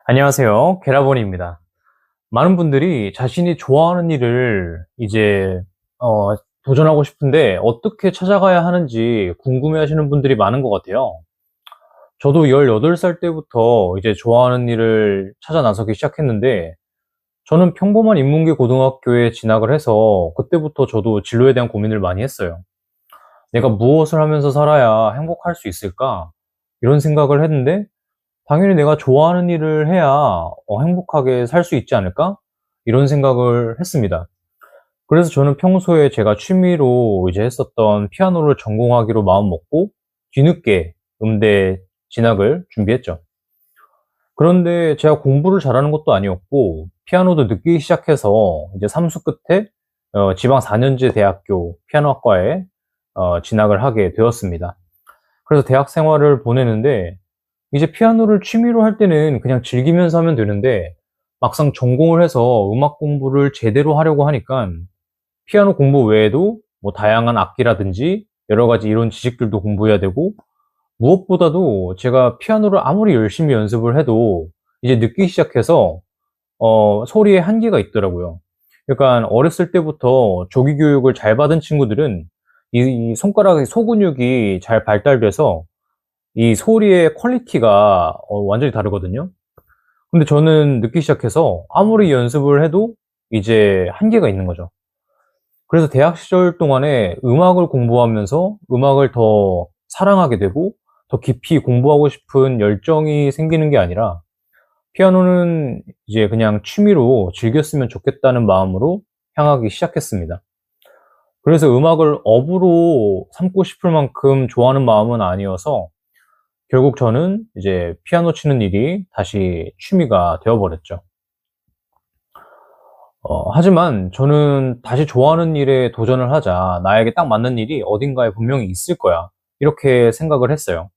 안녕하세요. 게라버니입니다. 많은 분들이 자신이 좋아하는 일을 어, 도전하고 싶은데 어떻게 찾아가야 하는지 궁금해 하시는 분들이 많은 것 같아요. 저도 18살 때부터 이제 좋아하는 일을 찾아 나서기 시작했는데 저는 평범한 인문계 고등학교에 진학을 해서 그때부터 저도 진로에 대한 고민을 많이 했어요. 내가 무엇을 하면서 살아야 행복할 수 있을까? 이런 생각을 했는데 당연히 내가 좋아하는 일을 해야 행복하게 살 수 있지 않을까? 이런 생각을 했습니다. 그래서 저는 평소에 제가 취미로 이제 했었던 피아노를 전공하기로 마음먹고 뒤늦게 음대 진학을 준비했죠. 그런데 제가 공부를 잘하는 것도 아니었고 피아노도 늦게 시작해서 이제 삼수 끝에 지방 4년제 대학교 피아노학과에 진학을 하게 되었습니다. 그래서 대학 생활을 보내는데 이제 피아노를 취미로 할 때는 그냥 즐기면서 하면 되는데 막상 전공을 해서 음악 공부를 제대로 하려고 하니까 피아노 공부 외에도 뭐 다양한 악기라든지 여러 가지 이론 지식들도 공부해야 되고 무엇보다도 제가 피아노를 아무리 열심히 연습을 해도 이제 늦기 시작해서 소리에 한계가 있더라고요. 그러니까 어렸을 때부터 조기 교육을 잘 받은 친구들은 이 손가락의 소근육이 잘 발달돼서 이 소리의 퀄리티가 완전히 다르거든요. 근데 저는 늦기 시작해서 아무리 연습을 해도 이제 한계가 있는 거죠. 그래서 대학 시절 동안에 음악을 공부하면서 음악을 더 사랑하게 되고 더 깊이 공부하고 싶은 열정이 생기는 게 아니라 피아노는 이제 그냥 취미로 즐겼으면 좋겠다는 마음으로 향하기 시작했습니다. 그래서 음악을 업으로 삼고 싶을 만큼 좋아하는 마음은 아니어서 결국 저는 이제 피아노 치는 일이 다시 취미가 되어버렸죠. 하지만 저는 다시 좋아하는 일에 도전을 하자. 나에게 딱 맞는 일이 어딘가에 분명히 있을 거야. 이렇게 생각을 했어요.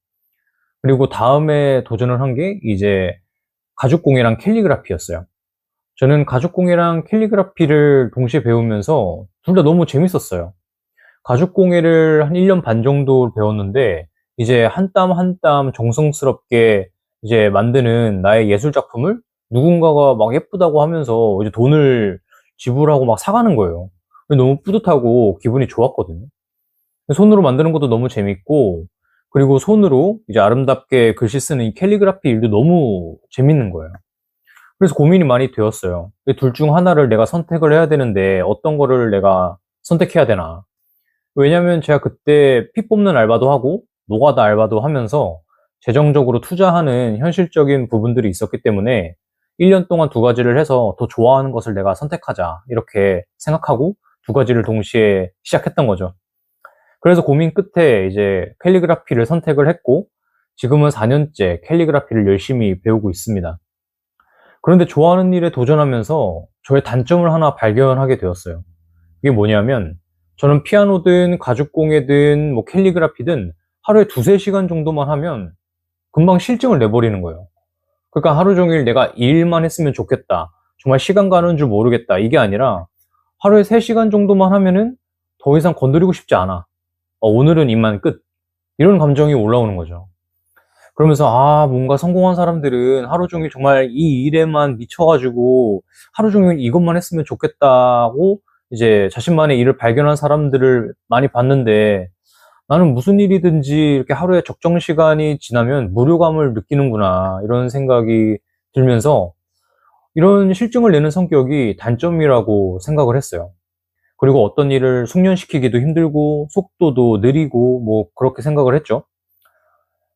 그리고 다음에 도전을 한 게 이제 가죽공예랑 캘리그라피였어요. 저는 가죽공예랑 캘리그라피를 동시에 배우면서 둘 다 너무 재밌었어요. 가죽공예를 한 1년 반 정도 배웠는데 이제 한 땀 한 땀 정성스럽게 이제 만드는 나의 예술 작품을 누군가가 막 예쁘다고 하면서 이제 돈을 지불하고 막 사가는 거예요. 너무 뿌듯하고 기분이 좋았거든요. 손으로 만드는 것도 너무 재밌고 그리고 손으로 이제 아름답게 글씨 쓰는 이 캘리그라피 일도 너무 재밌는 거예요. 그래서 고민이 많이 되었어요. 둘 중 하나를 내가 선택을 해야 되는데 어떤 거를 내가 선택해야 되나. 왜냐면 제가 그때 피 뽑는 알바도 하고 노가다 알바도 하면서 재정적으로 투자하는 현실적인 부분들이 있었기 때문에 1년 동안 두 가지를 해서 더 좋아하는 것을 내가 선택하자 이렇게 생각하고 두 가지를 동시에 시작했던 거죠. 그래서 고민 끝에 이제 캘리그라피를 선택을 했고 지금은 4년째 캘리그라피를 열심히 배우고 있습니다. 그런데 좋아하는 일에 도전하면서 저의 단점을 하나 발견하게 되었어요. 이게 뭐냐면 저는 피아노든 가죽공예든 뭐 캘리그라피든 하루에 두세 시간 정도만 하면 금방 실증을 내버리는 거예요. 그러니까 하루 종일 내가 이 일만 했으면 좋겠다. 정말 시간 가는 줄 모르겠다. 이게 아니라 하루에 3시간 정도만 하면은 더 이상 건드리고 싶지 않아. 오늘은 이만 끝. 이런 감정이 올라오는 거죠. 그러면서 뭔가 성공한 사람들은 하루 종일 정말 이 일에만 미쳐가지고 하루 종일 이것만 했으면 좋겠다고 이제 자신만의 일을 발견한 사람들을 많이 봤는데 나는 무슨 일이든지 이렇게 하루에 적정 시간이 지나면 무료감을 느끼는구나 이런 생각이 들면서 이런 실증을 내는 성격이 단점이라고 생각을 했어요. 그리고 어떤 일을 숙련시키기도 힘들고 속도도 느리고 뭐 그렇게 생각을 했죠.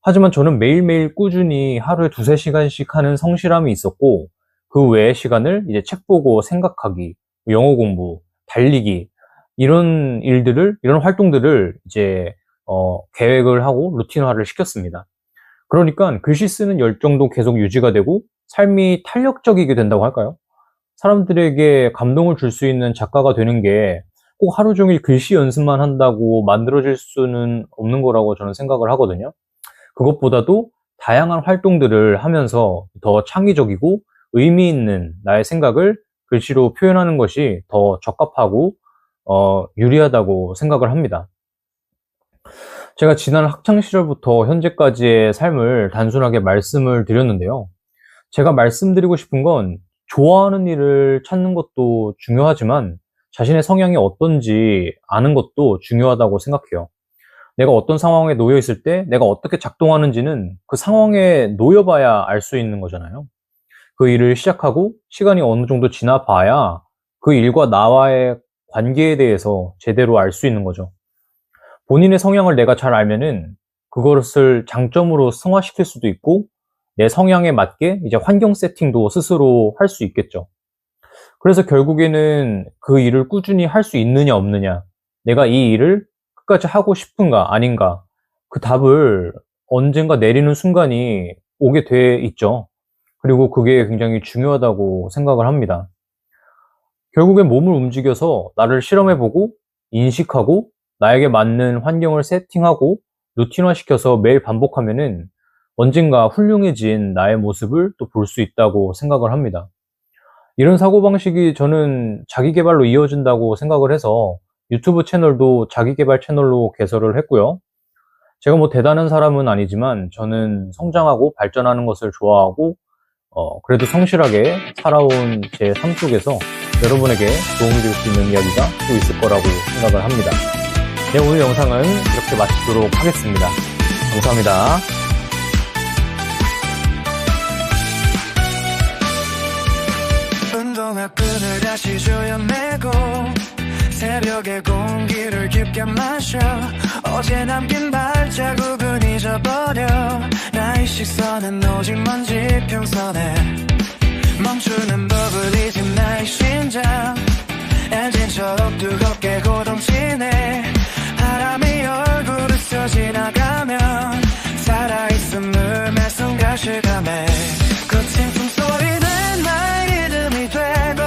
하지만 저는 매일매일 꾸준히 하루에 두세 시간씩 하는 성실함이 있었고, 그 외의 시간을 이제 책 보고 생각하기, 영어 공부, 달리기, 이런 활동들을 이제, 계획을 하고 루틴화를 시켰습니다. 그러니까 글씨 쓰는 열정도 계속 유지가 되고, 삶이 탄력적이게 된다고 할까요? 사람들에게 감동을 줄 수 있는 작가가 되는 게 꼭 하루 종일 글씨 연습만 한다고 만들어질 수는 없는 거라고 저는 생각을 하거든요. 그것보다도 다양한 활동들을 하면서 더 창의적이고 의미 있는 나의 생각을 글씨로 표현하는 것이 더 적합하고 유리하다고 생각을 합니다. 제가 지난 학창 시절부터 현재까지의 삶을 단순하게 말씀을 드렸는데요. 제가 말씀드리고 싶은 건 좋아하는 일을 찾는 것도 중요하지만 자신의 성향이 어떤지 아는 것도 중요하다고 생각해요. 내가 어떤 상황에 놓여 있을 때 내가 어떻게 작동하는지는 그 상황에 놓여봐야 알 수 있는 거잖아요. 그 일을 시작하고 시간이 어느 정도 지나 봐야 그 일과 나와의 관계에 대해서 제대로 알 수 있는 거죠. 본인의 성향을 내가 잘 알면은 그것을 장점으로 승화시킬 수도 있고 내 성향에 맞게 이제 환경 세팅도 스스로 할 수 있겠죠. 그래서 결국에는 그 일을 꾸준히 할 수 있느냐 없느냐, 내가 이 일을 끝까지 하고 싶은가 아닌가, 그 답을 언젠가 내리는 순간이 오게 돼 있죠. 그리고 그게 굉장히 중요하다고 생각을 합니다. 결국엔 몸을 움직여서 나를 실험해보고 인식하고 나에게 맞는 환경을 세팅하고 루틴화시켜서 매일 반복하면은 언젠가 훌륭해진 나의 모습을 또 볼 수 있다고 생각을 합니다. 이런 사고방식이 저는 자기계발로 이어진다고 생각을 해서 유튜브 채널도 자기계발 채널로 개설을 했고요. 제가 뭐 대단한 사람은 아니지만 저는 성장하고 발전하는 것을 좋아하고 그래도 성실하게 살아온 제 삶 속에서 여러분에게 도움이 될 수 있는 이야기가 또 있을 거라고 생각을 합니다. 네, 오늘 영상은 이렇게 마치도록 하겠습니다. 감사합니다. 운동화 끈을 다시 조여매고 새벽의 공기를 깊게 마셔 어제 남긴 발자국은 잊어버려 나의 시선은 오직 먼지 평선에 멈추는 법을 잊은 나의 심장 엔진처럼 뜨겁게 고동치네 바람이 얼굴을 스쳐지나가면 살아있음을 매 순간 실감해 거친 숨소리는 나의 리듬이 되고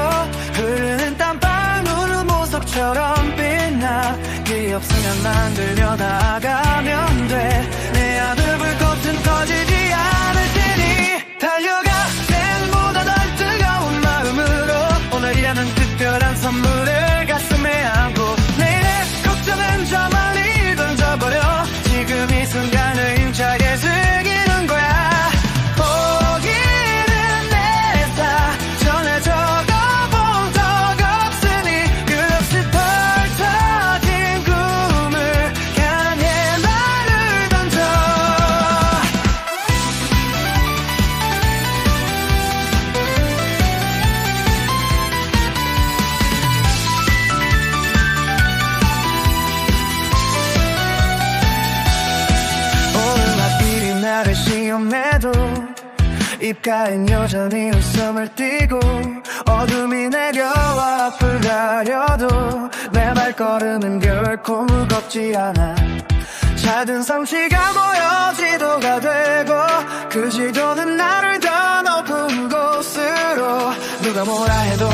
흐르는 땀방울은 보석처럼 빛나 네 없으면 만들며 나아가면 돼 내 안을 불꽃은 터지지 않을 테니 달려가 생보다 더 뜨거운 마음으로 오늘이라는 특별한 선물을 가슴에 안고 내일의 걱정은 저 멀리 던져버려 지금 이 순간을 힘차게 즐기는 거야 포기는 내사 전에 적어본 적 없으니 끝없이 펼쳐진 꿈을 향해 나를 던져 오늘 하필이 나를 시험해도 입가엔 여전히 웃음을 띠고 어둠이 내려와 앞을 가려도 내 발걸음은 결코 무겁지 않아 작은 성취가 모여 지도가 되고 그 지도는 나를 더 높은 곳으로 누가 뭐라 해도